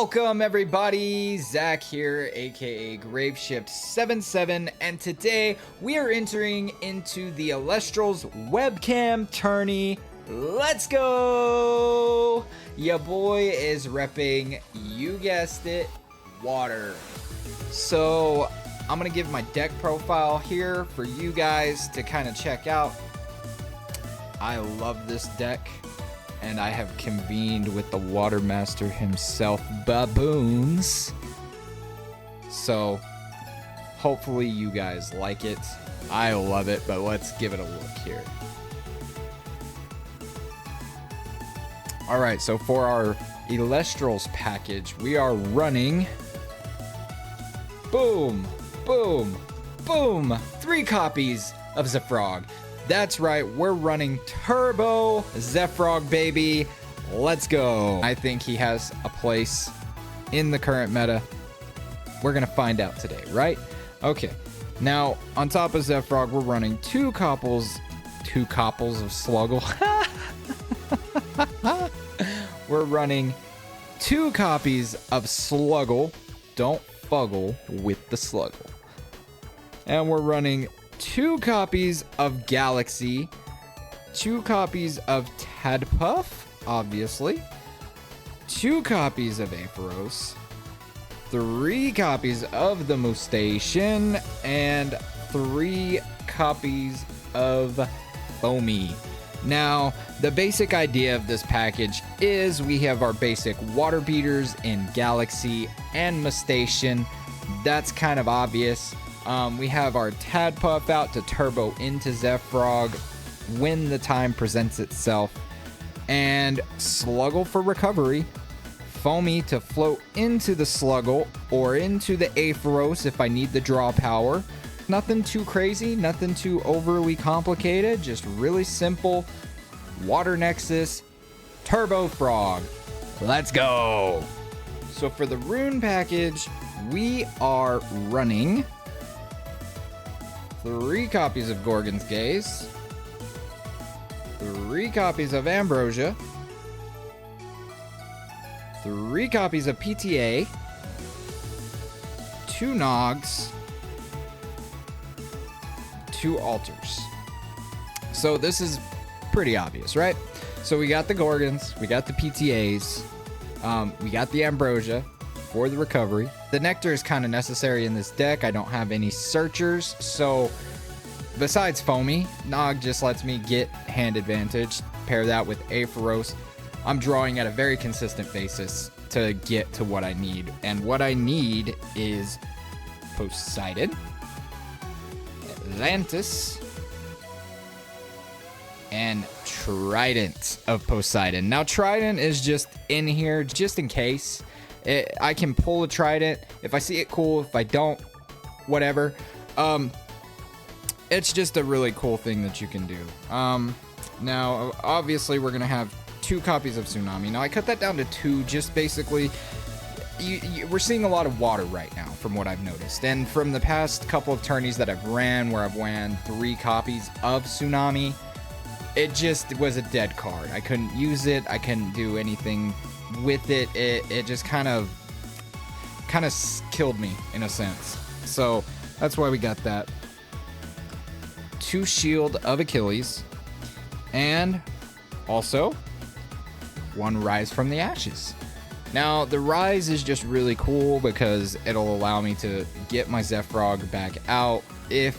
Welcome everybody, Zach here, aka Graveshift77, and today we are entering into the Elestrals webcam tourney. Let's go! Ya boy is repping, you guessed it, water. So I'm gonna give my deck profile here for you guys to kind of check out. I love this deck. And I have convened with the Water Master himself, Baboons. So, hopefully you guys like it. I love it, but let's give it a look here. Alright, so for our Elestrals package, we are running... Boom! Boom! Boom! 3 copies of Zephyrog. That's right, we're running Turbo Zephyrog, baby. Let's go. I think he has a place in the current meta. We're gonna find out today, right? Okay. Now, on top of Zephyrog, we're running two couples of Sluggle. We're running 2 copies of Sluggle. Don't fuggle with the Sluggle. And we're running 2 copies of Galaxy, 2 copies of Tadpuff, obviously, 2 copies of Ampharos, 3 copies of the Mutation, and 3 copies of Foamy. Now, the basic idea of this package is we have our basic water beaters in Galaxy and Mutation. That's kind of obvious. We have our Tadpuff out to turbo into Zephyrog when the time presents itself, and Sluggle for recovery, Foamy to float into the Sluggle or into the Ampharos if I need the draw power. Nothing too crazy, nothing too overly complicated, just really simple Water Nexus Turbo Frog. Let's go! So for the rune package, we are running 3 copies of Gorgon's Gaze, 3 copies of Ambrosia, 3 copies of PTA, 2 Nogs, 2 Altars. So this is pretty obvious, right? So we got the Gorgons, we got the PTAs, we got the Ambrosia for the recovery. The Nectar is kind of necessary in this deck. I don't have any searchers, so besides Foamy, Nog just lets me get hand advantage. Pair that with Ampharos. I'm drawing at a very consistent basis to get to what I need. And what I need is Poseidon, Atlantis, and Trident of Poseidon. Now, Trident is just in here just in case. I can pull a Trident. If I see it, cool. If I don't, whatever. It's just a really cool thing that you can do. Now, obviously, we're going to have 2 copies of Tsunami. Now, I cut that down to 2, just basically... we're seeing a lot of water right now, from what I've noticed. And from the past couple of tourneys that I've ran, where I've ran 3 copies of Tsunami, it just was a dead card. I couldn't use it. I couldn't do anything with it. It just kind of killed me in a sense. So that's why we got that. 2 Shield of Achilles, and also 1 Rise from the Ashes. Now the Rise is just really cool because it'll allow me to get my Zephyrog back out if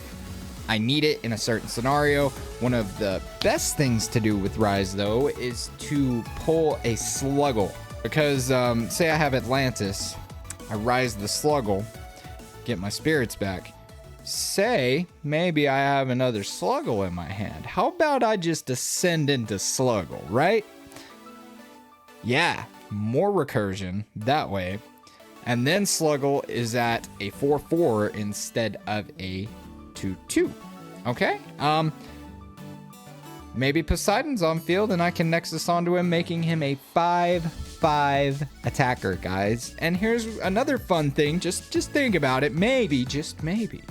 I need it in a certain scenario. One of the best things to do with Rise, though, is to pull a Sluggle. Because, say I have Atlantis, I Rise the Sluggle, get my spirits back. Say, maybe I have another Sluggle in my hand. How about I just ascend into Sluggle, right? Yeah, more recursion that way. And then Sluggle is at a 4/4 instead of a 2/2. Okay? Maybe Poseidon's on field and I can Nexus onto him, making him a 5/5 attacker, guys. And here's another fun thing. Just think about it. Maybe, just maybe,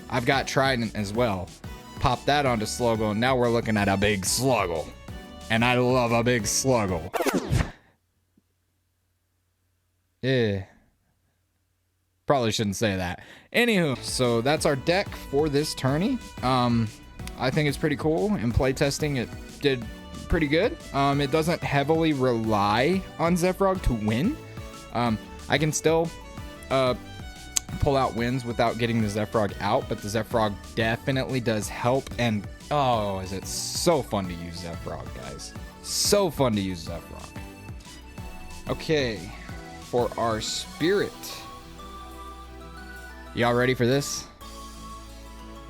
I've got Trident as well. Pop that onto Sluggle, and now we're looking at a big Sluggle. And I love a big Sluggle. Probably shouldn't say that. Anywho, so that's our deck for this tourney. I think it's pretty cool. In playtesting, it did pretty good. It doesn't heavily rely on Zephyrog to win. I can still pull out wins without getting the Zephyrog out, but the Zephyrog definitely does help. And oh, is it so fun to use Zephyrog, guys. So fun to use Zephyrog. Okay, for our Spirit. Y'all ready for this?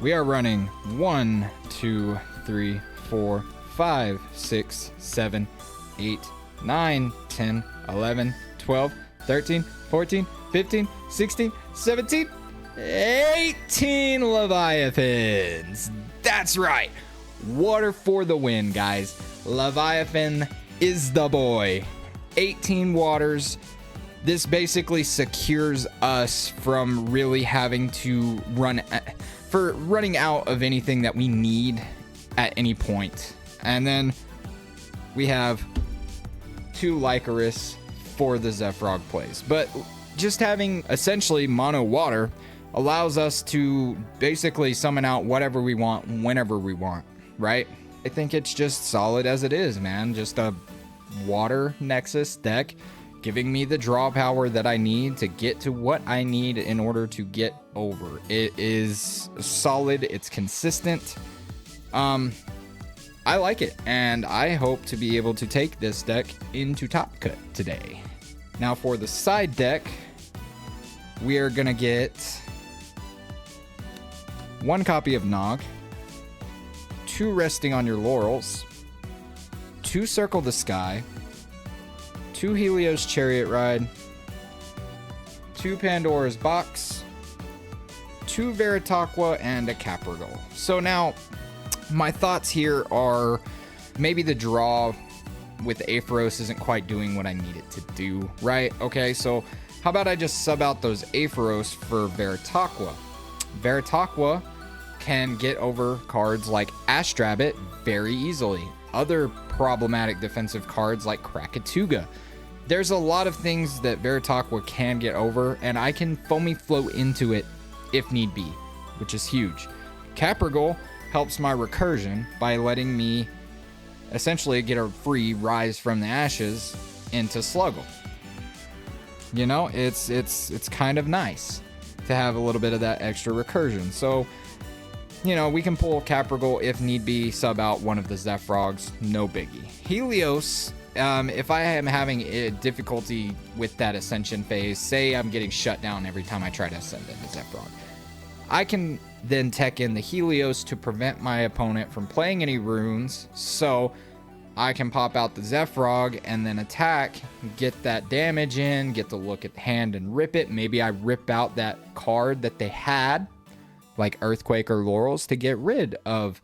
We are running 1, 2, 3, 4, 5, 6, 7, 8, 9, 10, 11, 12, 13, 14, 15, 16, 17, 18 Leviathans. That's right. Water for the win, guys. Leviathan is the boy. 18 waters. This basically secures us from really having to running out of anything that we need at any point. And then we have 2 Lycaris for the Zephyrog plays. But just having essentially mono water allows us to basically summon out whatever we want whenever we want, right? I think it's just solid as it is, man. Just a water Nexus deck giving me the draw power that I need to get to what I need in order to get over. It is solid, it's consistent. I like it, and I hope to be able to take this deck into Top Cut today. Now for the side deck, we are gonna get 1 copy of Nog, 2 Resting on Your Laurels, 2 Circle the Sky, 2 Helios Chariot Ride, 2 Pandora's Box, 2 Veritaqua, and a Caprigal. So now, my thoughts here are maybe the draw with Aetheros isn't quite doing what I need it to do, right? Okay, so how about I just sub out those Aetheros for Veritaqua? Veritaqua can get over cards like Astrabbit very easily. Other problematic defensive cards like Krakatuga. There's a lot of things that Veritaqua can get over, and I can Foamy Flow into it if need be, which is huge. Caprigal helps my recursion by letting me essentially get a free Rise from the Ashes into Sluggle. You know, it's kind of nice to have a little bit of that extra recursion. So, you know, we can pull Caprigal if need be, sub out one of the Zephyrogs, no biggie. Helios, if I am having a difficulty with that ascension phase, say I'm getting shut down every time I try to ascend into Zephyrog, I can then tech in the Helios to prevent my opponent from playing any runes, so I can pop out the Zephyrog and then attack, get that damage in, get to look at the hand and rip it. Maybe I rip out that card that they had, like Earthquake or Laurels, to get rid of,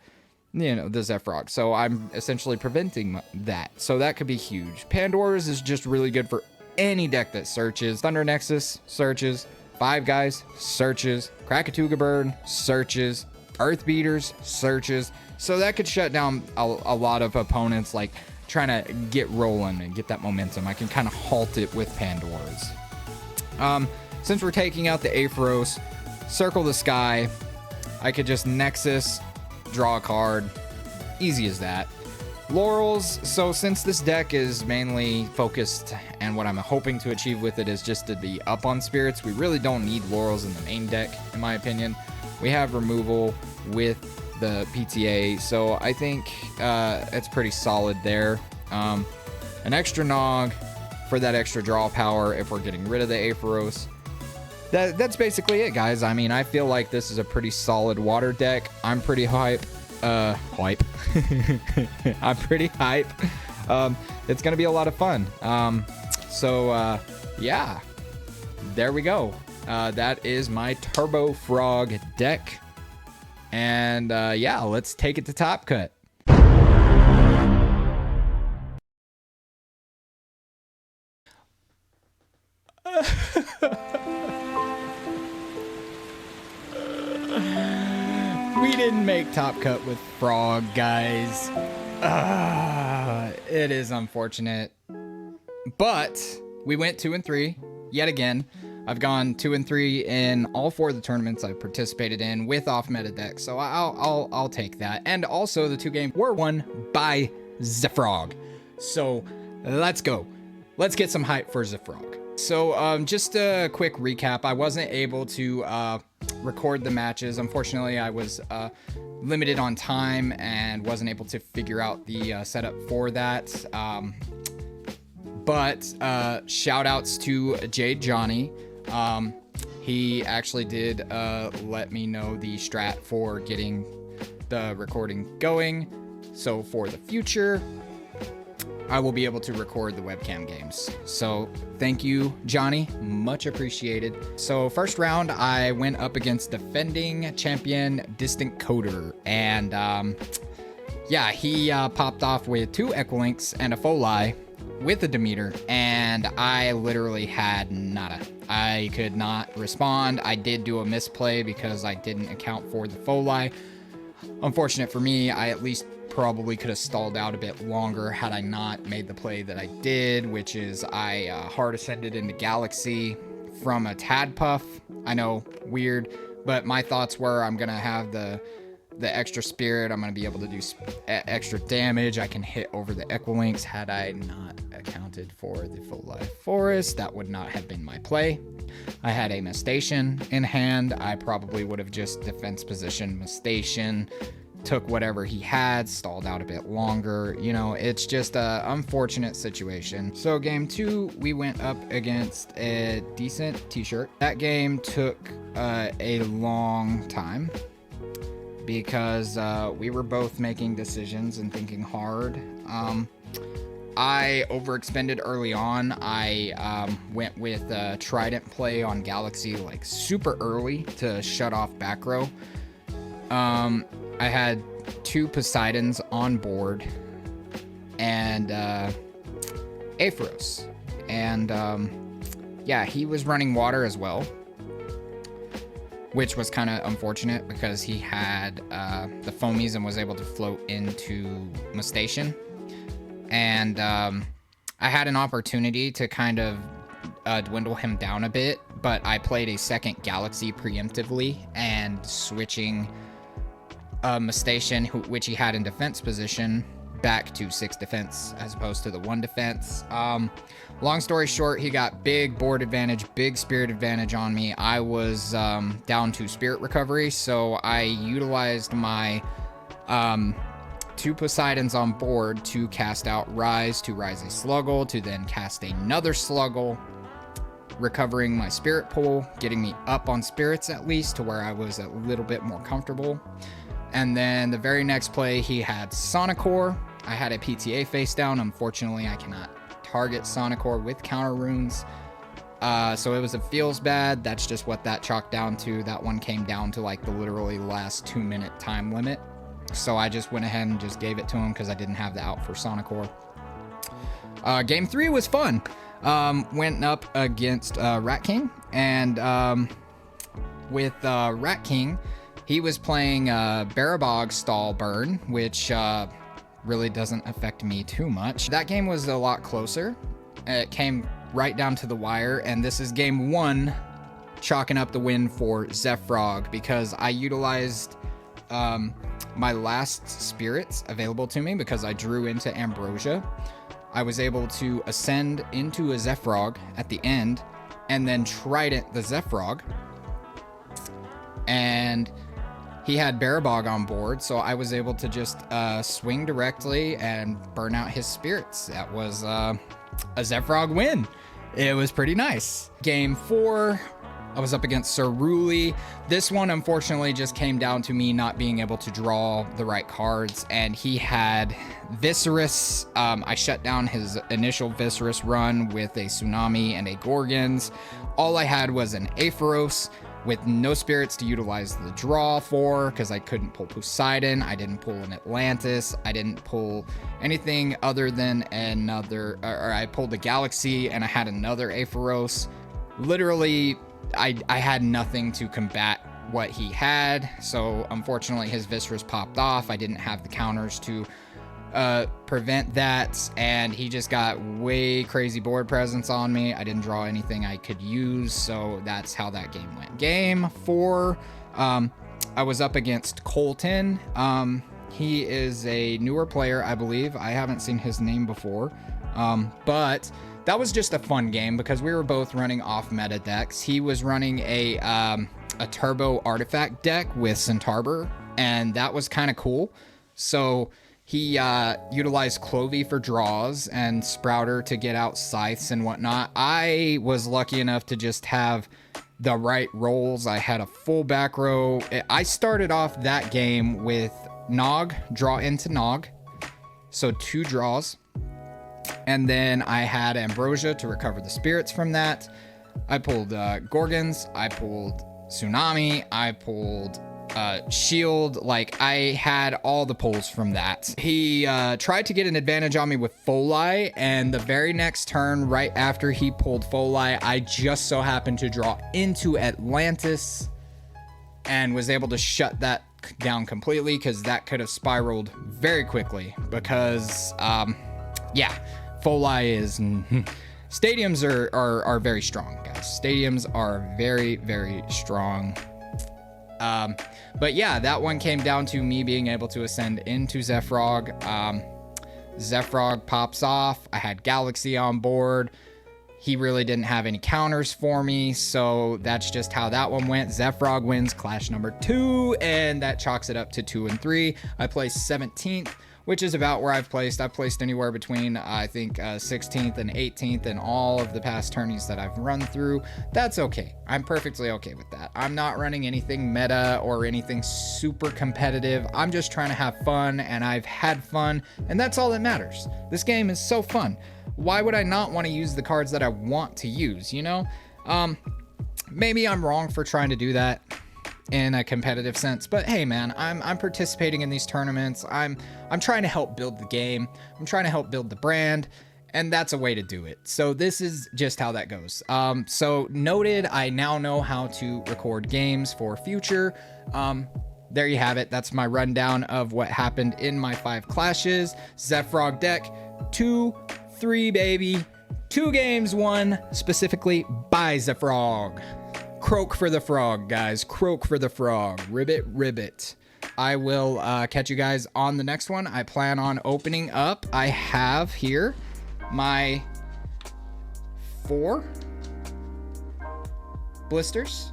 you know, the Zephyrog. So I'm essentially preventing that. So that could be huge. Pandora's is just really good for any deck that searches. Thunder Nexus searches. Five Guys searches. Krakatuga Bird searches. Earth Beaters searches. So that could shut down a lot of opponents like trying to get rolling and get that momentum. I can kind of halt it with Pandora's. Since we're taking out the Aetheros, Circle the Sky, I could just Nexus, draw a card, easy as that. Laurels, so since this deck is mainly focused and what I'm hoping to achieve with it is just to be up on spirits, we really don't need Laurels in the main deck, in my opinion. We have removal with the PTA, so I think it's pretty solid there. An extra Nog for that extra draw power if we're getting rid of the Aetheros. That's basically it, guys. I mean, I feel like this is a pretty solid water deck. I'm pretty hype. I'm pretty hype. It's gonna be a lot of fun. Yeah, there we go. That is my Turbo Frog deck. And yeah, let's take it to Top Cut. We didn't make Top Cut with Frog, guys. It is unfortunate. But we went 2 and 3. yet again. I've gone 2 and 3 in all 4 of the tournaments I've participated in with off-meta decks, so I'll take that. And also, the 2 games were won by Zefrog. So let's go. Let's get some hype for Zefrog. So just a quick recap. I wasn't able to record the matches. Unfortunately, I was limited on time and wasn't able to figure out the setup for that. But shout outs to Jade Johnny. He actually did let me know the strat for getting the recording going. So for the future, I will be able to record the webcam games. So thank you, Johnny. Much appreciated. So first round, I went up against defending champion Distant Coder. And yeah, he popped off with 2 Equilinks and a Foli with a Demeter. And I literally had nada. I could not respond. I did do a misplay because I didn't account for the Foli. Unfortunate for me, I at least probably could have stalled out a bit longer had I not made the play that I did, which is I hard ascended into Galaxy from a Tadpuff. I know, weird, but my thoughts were I'm gonna have the extra spirit. I'm gonna be able to do extra damage. I can hit over the Equilinks. Had I not accounted for the full life forest, that would not have been my play. I had a Mistation in hand. I probably would have just defense position Mistation, took whatever he had, stalled out a bit longer. You know, it's just a unfortunate situation. So game 2, we went up against a decent t-shirt. That game took a long time because we were both making decisions and thinking hard. I overexpended early on. I went with a Trident play on Galaxy like super early to shut off back row. I had 2 Poseidons on board and Aphros. And yeah, he was running water as well, which was kind of unfortunate because he had the foamies and was able to float into Mistation. And I had an opportunity to kind of dwindle him down a bit, but I played a second Galaxy preemptively and switching Mistation, which he had in defense position, back to 6 defense as opposed to the 1 defense. Long story short, he got big board advantage, big spirit advantage on me. I was down to spirit recovery, so I utilized my 2 Poseidons on board to cast out Rise, to Rise a Sluggle, to then cast another Sluggle, recovering my spirit pool, getting me up on spirits at least to where I was a little bit more comfortable. And then the very next play, he had Sonicore. I had a PTA face down. Unfortunately, I cannot target Sonicore with counter runes. So it was a feels bad. That's just what that chalked down to. That one came down to like the literally last 2-minute time limit. So I just went ahead and just gave it to him because I didn't have the out for Sonicore. Game 3 was fun. Went up against Rat King. And with Rat King, he was playing Barabog Stall Burn, which really doesn't affect me too much. That game was a lot closer. It came right down to the wire, and this is game 1, chalking up the win for Zefrog because I utilized my last spirits available to me because I drew into Ambrosia. I was able to ascend into a Zefrog at the end and then Trident the Zefrog. And he had Barabog on board, so I was able to just swing directly and burn out his spirits. That was a Zefrog win. It was pretty nice. Game 4, I was up against Ceruli. This one, unfortunately, just came down to me not being able to draw the right cards, and he had Viscerus. I shut down his initial Viscerus run with a Tsunami and a Gorgons. All I had was an Aphoros with no spirits to utilize the draw for because I couldn't pull Poseidon. I didn't pull an Atlantis. I didn't pull anything other than or I pulled the Galaxy and I had another Aphoros. Literally, I had nothing to combat what he had. So unfortunately his Viscerus popped off. I didn't have the counters to prevent that, and he just got way crazy board presence on me. I didn't draw anything I could use, so that's how that game went. Game 4, I was up against Colton. He is a newer player, I believe. I haven't seen his name before, but that was just a fun game because we were both running off meta decks. He was running a turbo artifact deck with Centaur, and that was kind of cool. So he utilized Clovey for draws and Sprouter to get out scythes and whatnot. I was lucky enough to just have the right rolls. I had a full back row. I started off that game with Nog, draw into Nog, so 2 draws. And then I had Ambrosia to recover the spirits from that. I pulled Gorgons, I pulled Tsunami, I pulled Shield. Like, I had all the pulls from that. He tried to get an advantage on me with Folai, and the very next turn, right after he pulled Folai, I just so happened to draw into Atlantis and was able to shut that down completely, because that could have spiraled very quickly. Because yeah, Folai is stadiums are very strong, guys. Stadiums are very, very strong. But yeah, that one came down to me being able to ascend into Zephyrog. Zephyrog pops off. I had Galaxy on board. He really didn't have any counters for me, so that's just how that one went. Zephyrog wins Clash number 2, and that chalks it up to 2 and 3. I placed 17th, which is about where I've placed. I've placed anywhere between, I think, 16th and 18th in all of the past tourneys that I've run through. That's okay. I'm perfectly okay with that. I'm not running anything meta or anything super competitive. I'm just trying to have fun, and I've had fun, and that's all that matters. This game is so fun. Why would I not want to use the cards that I want to use, you know? Maybe I'm wrong for trying to do that in a competitive sense, but hey man, I'm participating in these tournaments. I'm trying to help build the game. I'm trying to help build the brand, and that's a way to do it. So this is just how that goes. So noted, I now know how to record games for future. There you have it. That's my rundown of what happened in my 5 clashes. Zephyrog deck 2-3, baby. 2 games won specifically by Zephyrog. Croak for the frog, guys. Croak for the frog. Ribbit, ribbit. I will catch you guys on the next one. I plan on opening up. I have here my 4 blisters,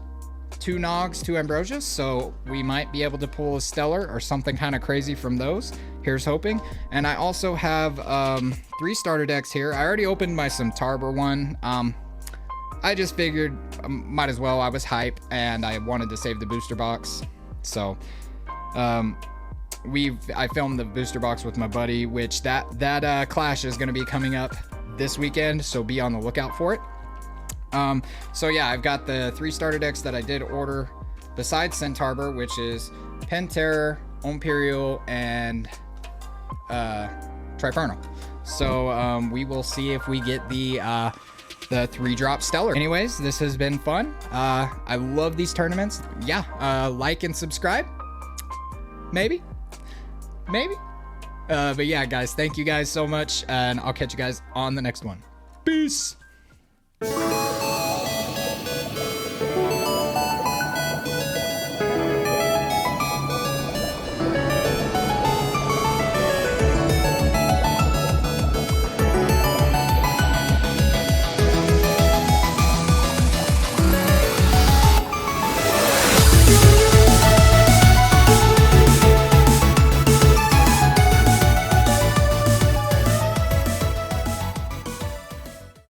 2 Nogs, 2 Ambrosias. So we might be able to pull a Stellar or something kind of crazy from those. Here's hoping. And I also have 3 starter decks here. I already opened my Centaur one. I just figured might as well. I was hype and I wanted to save the booster box. So I filmed the booster box with my buddy, which that clash is going to be coming up this weekend, so be on the lookout for it. So yeah, I've got the 3 starter decks that I did order besides Centaur, which is Penterror, Imperial, and Trifernal. So we will see if we get the 3-drop Stellar. Anyways, this has been fun. I love these tournaments. Yeah, like and subscribe. Maybe. But yeah, guys, thank you guys so much, and I'll catch you guys on the next one. Peace.